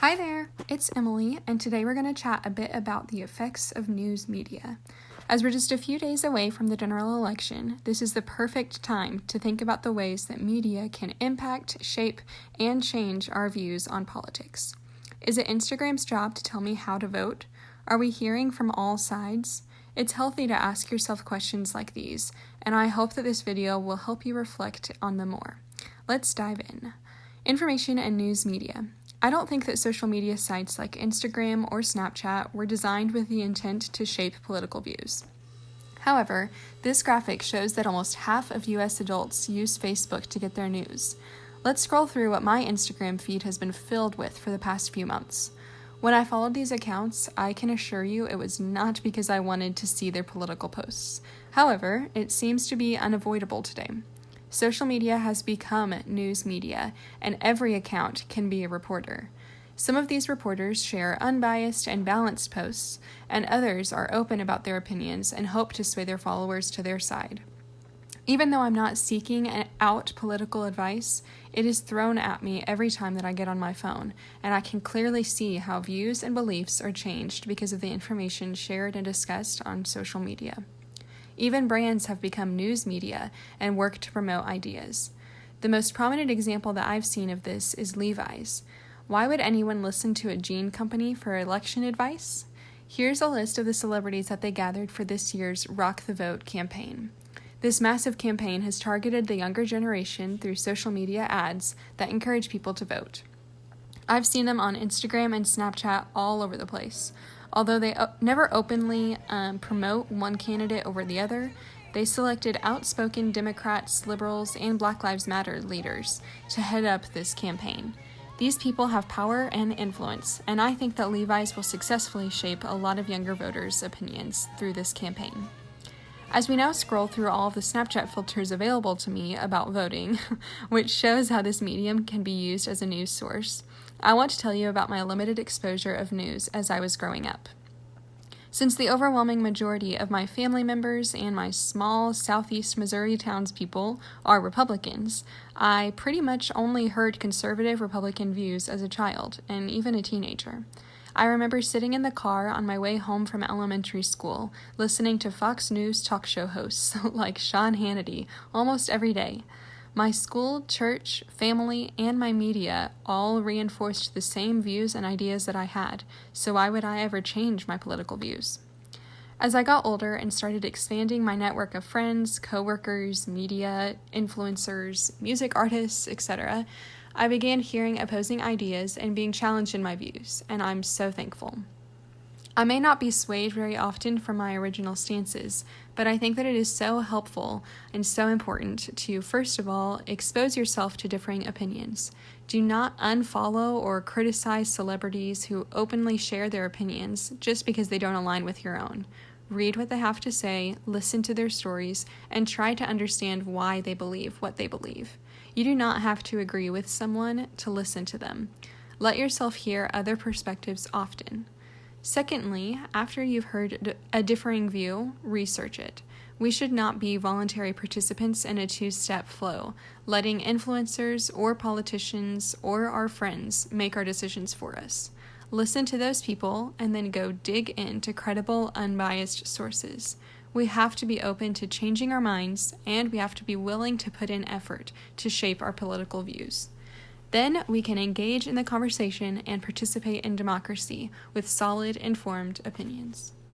Hi there, it's Emily, and today we're going to chat a bit about the effects of news media. As we're just a few days away from the general election, this is the perfect time to think about the ways that media can impact, shape, and change our views on politics. Is it Instagram's job to tell me how to vote? Are we hearing from all sides? It's healthy to ask yourself questions like these, and I hope that this video will help you reflect on them more. Let's dive in. Information and news media. I don't think that social media sites like Instagram or Snapchat were designed with the intent to shape political views. However, this graphic shows that almost half of US adults use Facebook to get their news. Let's scroll through what my Instagram feed has been filled with for the past few months. When I followed these accounts, I can assure you it was not because I wanted to see their political posts. However, it seems to be unavoidable today. Social media has become news media, and every account can be a reporter. Some of these reporters share unbiased and balanced posts, and others are open about their opinions and hope to sway their followers to their side. Even though I'm not seeking out political advice, it is thrown at me every time that I get on my phone, and I can clearly see how views and beliefs are changed because of the information shared and discussed on social media. Even brands have become news media and work to promote ideas. The most prominent example that I've seen of this is Levi's. Why would anyone listen to a jean company for election advice? Here's a list of the celebrities that they gathered for this year's Rock the Vote campaign. This massive campaign has targeted the younger generation through social media ads that encourage people to vote. I've seen them on Instagram and Snapchat all over the place. Although they never openly promote one candidate over the other, they selected outspoken Democrats, liberals, and Black Lives Matter leaders to head up this campaign. These people have power and influence, and I think that Levi's will successfully shape a lot of younger voters' opinions through this campaign. As we now scroll through all of the Snapchat filters available to me about voting, which shows how this medium can be used as a news source, I want to tell you about my limited exposure of news as I was growing up. Since the overwhelming majority of my family members and my small southeast Missouri townspeople are Republicans, I pretty much only heard conservative Republican views as a child and even a teenager. I remember sitting in the car on my way home from elementary school, listening to Fox News talk show hosts like Sean Hannity almost every day. My school, church, family, and my media all reinforced the same views and ideas that I had, so why would I ever change my political views? As I got older and started expanding my network of friends, coworkers, media, influencers, music artists, etc., I began hearing opposing ideas and being challenged in my views, and I'm so thankful. I may not be swayed very often from my original stances, but I think that it is so helpful and so important to, first of all, expose yourself to differing opinions. Do not unfollow or criticize celebrities who openly share their opinions just because they don't align with your own. Read what they have to say, listen to their stories, and try to understand why they believe what they believe. You do not have to agree with someone to listen to them. Let yourself hear other perspectives often. Secondly, after you've heard a differing view, research it. We should not be voluntary participants in a two-step flow, letting influencers or politicians or our friends make our decisions for us. Listen to those people and then go dig into credible, unbiased sources. We have to be open to changing our minds, and we have to be willing to put in effort to shape our political views. Then we can engage in the conversation and participate in democracy with solid, informed opinions.